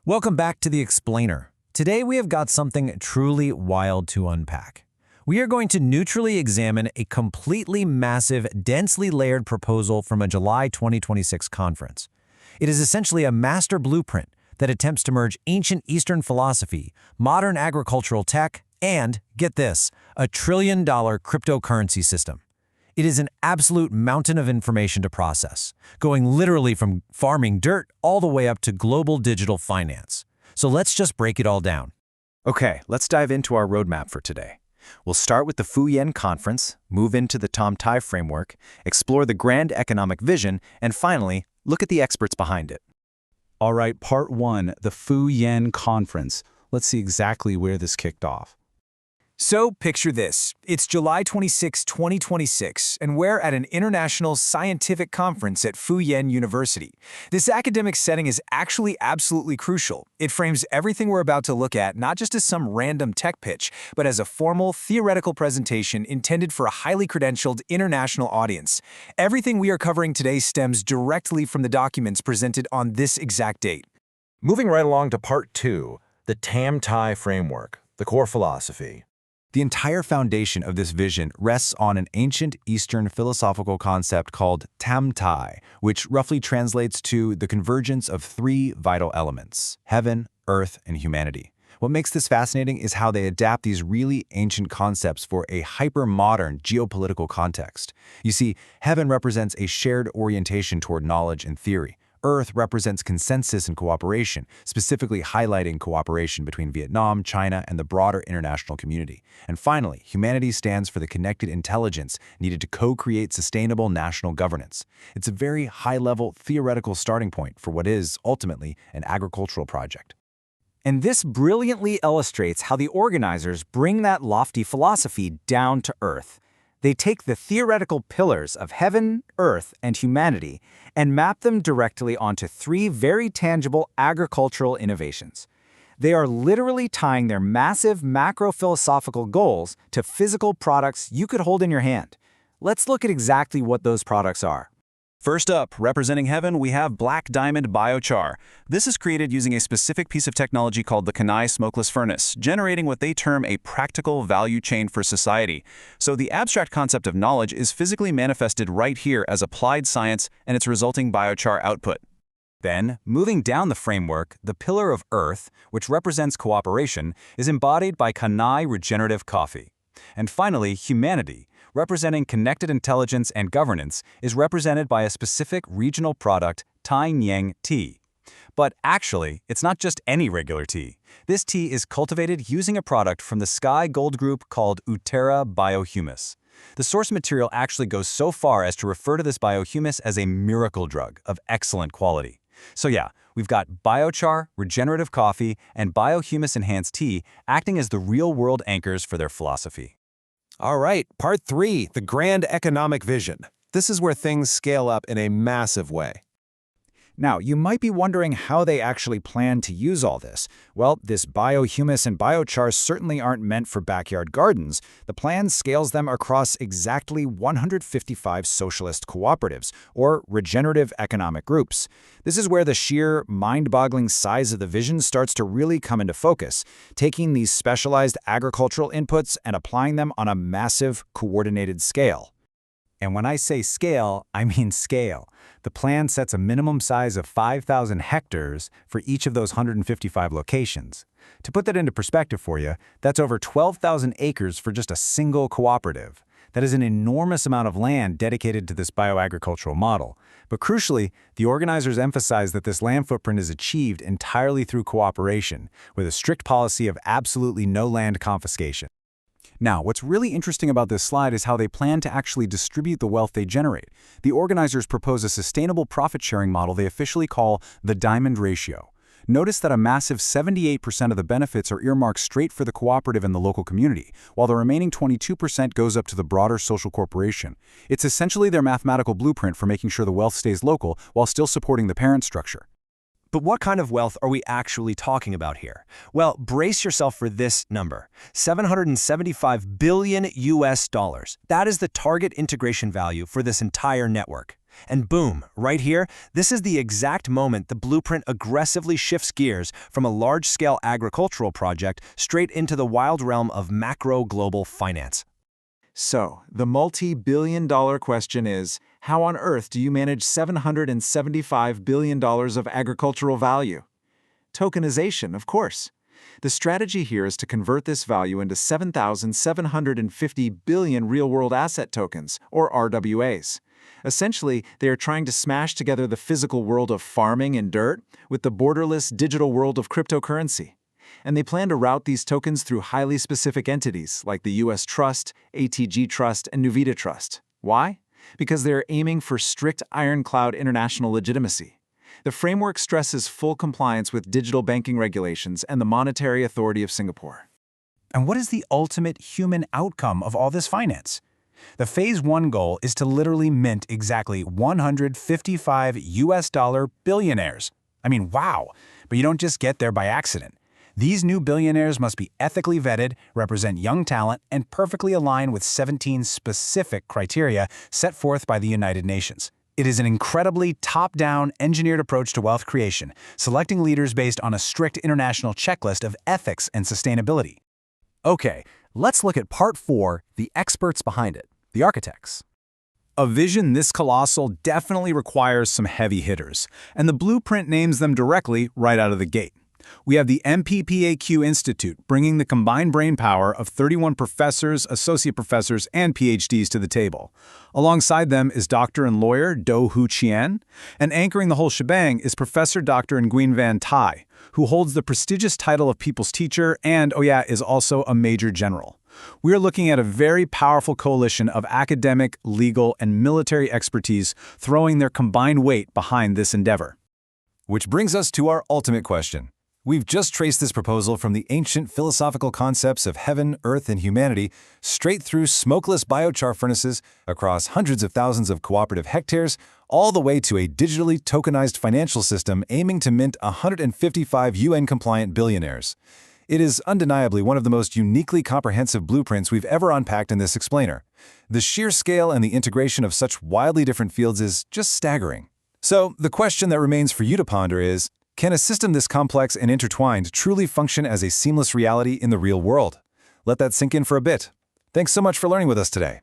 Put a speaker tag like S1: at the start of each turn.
S1: Welcome back to The Explainer. Today we have got something truly wild to unpack. We are going to neutrally examine a completely massive, densely layered proposal from a July 2026 conference. It is essentially a master blueprint that attempts to merge ancient Eastern philosophy, modern agricultural tech, and, get this, a trillion-dollar cryptocurrency system. It is an absolute mountain of information to process, going literally from farming dirt all the way up to global digital finance. So let's just break it all down.
S2: Okay, let's dive into our roadmap for today. We'll start with the Phu Yen Conference, move into the Tom Tai framework, explore the grand economic vision, and finally, look at the experts behind it.
S3: All right, part one, the Phu Yen Conference. Let's see exactly where this kicked off.
S4: So picture this. It's July 26, 2026, and we're at an international scientific conference at Phu Yen University. This academic setting is actually absolutely crucial. It frames everything we're about to look at not just as some random tech pitch, but as a formal, theoretical presentation intended for a highly credentialed international audience. Everything we are covering today stems directly from the documents presented on this exact date.
S5: Moving right along to part two, the Tam Tai framework, the core philosophy.
S2: The entire foundation of this vision rests on an ancient Eastern philosophical concept called Tam Tai, which roughly translates to the convergence of three vital elements: heaven, earth, and humanity. What makes this fascinating is how they adapt these really ancient concepts for a hyper-modern geopolitical context. You see, heaven represents a shared orientation toward knowledge and theory. Earth represents consensus and cooperation, specifically highlighting cooperation between Vietnam, China, and the broader international community. And finally, humanity stands for the connected intelligence needed to co-create sustainable national governance. It's a very high-level theoretical starting point for what is, ultimately, an agricultural project.
S6: And this brilliantly illustrates how the organizers bring that lofty philosophy down to earth. They take the theoretical pillars of heaven, earth, and humanity and map them directly onto three very tangible agricultural innovations. They are literally tying their massive macro-philosophical goals to physical products you could hold in your hand. Let's look at exactly what those products are.
S7: First up, representing heaven, we have Black Diamond Biochar. This is created using a specific piece of technology called the Kanai smokeless furnace, generating what they term a practical value chain for society. So the abstract concept of knowledge is physically manifested right here as applied science and its resulting biochar output.
S6: Then, moving down the framework, the pillar of earth, which represents cooperation, is embodied by Kanai regenerative coffee. And finally, humanity, representing connected intelligence and governance, is represented by a specific regional product, Tai Nyang tea. But actually, it's not just any regular tea. This tea is cultivated using a product from the Sky Gold Group called Uttara Biohumus. The source material actually goes so far as to refer to this biohumus as a miracle drug of excellent quality. So yeah, we've got biochar, regenerative coffee, and biohumus-enhanced tea acting as the real-world anchors for their philosophy.
S5: All right, part three, the grand economic vision. This is where things scale up in a massive way.
S3: Now, you might be wondering how they actually plan to use all this. Well, this biohumus and biochar certainly aren't meant for backyard gardens. The plan scales them across exactly 155 socialist cooperatives, or regenerative economic groups. This is where the sheer, mind-boggling size of the vision starts to really come into focus, taking these specialized agricultural inputs and applying them on a massive, coordinated scale.
S6: And when I say scale, I mean scale. The plan sets a minimum size of 5,000 hectares for each of those 155 locations. To put that into perspective for you, that's over 12,000 acres for just a single cooperative. That is an enormous amount of land dedicated to this bioagricultural model. But crucially, the organizers emphasize that this land footprint is achieved entirely through cooperation, with a strict policy of absolutely no land confiscation. Now, what's really interesting about this slide is how they plan to actually distribute the wealth they generate. The organizers propose a sustainable profit-sharing model they officially call the diamond ratio. Notice that a massive 78% of the benefits are earmarked straight for the cooperative and the local community, while the remaining 22% goes up to the broader social corporation. It's essentially their mathematical blueprint for making sure the wealth stays local while still supporting the parent structure.
S1: But what kind of wealth are we actually talking about here? Well, brace yourself for this number, $775 billion US. That is the target integration value for this entire network.
S4: And boom, right here, this is the exact moment the blueprint aggressively shifts gears from a large-scale agricultural project straight into the wild realm of macro global finance.
S2: So, the multi-billion-dollar question is, how on earth do you manage $775 billion of agricultural value? Tokenization, of course. The strategy here is to convert this value into 7,750 billion real-world asset tokens, or RWAs. Essentially, they are trying to smash together the physical world of farming and dirt with the borderless digital world of cryptocurrency. And they plan to route these tokens through highly specific entities like the US Trust, ATG Trust, and Nuvita Trust. Why? Because they are aiming for strict ironclad international legitimacy. The framework stresses full compliance with digital banking regulations and the Monetary Authority of Singapore.
S3: And what is the ultimate human outcome of all this finance? The Phase 1 goal is to literally mint exactly 155 US dollar billionaires. I mean, wow! But you don't just get there by accident. These new billionaires must be ethically vetted, represent young talent, and perfectly align with 17 specific criteria set forth by the United Nations. It is an incredibly top-down, engineered approach to wealth creation, selecting leaders based on a strict international checklist of ethics and sustainability.
S4: Okay, let's look at Part 4, the experts behind it, the architects.
S3: A vision this colossal definitely requires some heavy hitters, and the blueprint names them directly right out of the gate. We have the MPPAQ Institute, bringing the combined brainpower of 31 professors, associate professors, and PhDs to the table. Alongside them is doctor and lawyer Do Hu Chien, and anchoring the whole shebang is Professor Dr. Nguyen Van Thai, who holds the prestigious title of People's Teacher and, is also a Major General. We are looking at a very powerful coalition of academic, legal, and military expertise throwing their combined weight behind this endeavor.
S1: Which brings us to our ultimate question. We've just traced this proposal from the ancient philosophical concepts of heaven, earth, and humanity straight through smokeless biochar furnaces across hundreds of thousands of cooperative hectares, all the way to a digitally tokenized financial system aiming to mint 155 UN-compliant billionaires. It is undeniably one of the most uniquely comprehensive blueprints we've ever unpacked in this explainer. The sheer scale and the integration of such wildly different fields is just staggering. So, the question that remains for you to ponder is, can a system this complex and intertwined truly function as a seamless reality in the real world? Let that sink in for a bit. Thanks so much for learning with us today.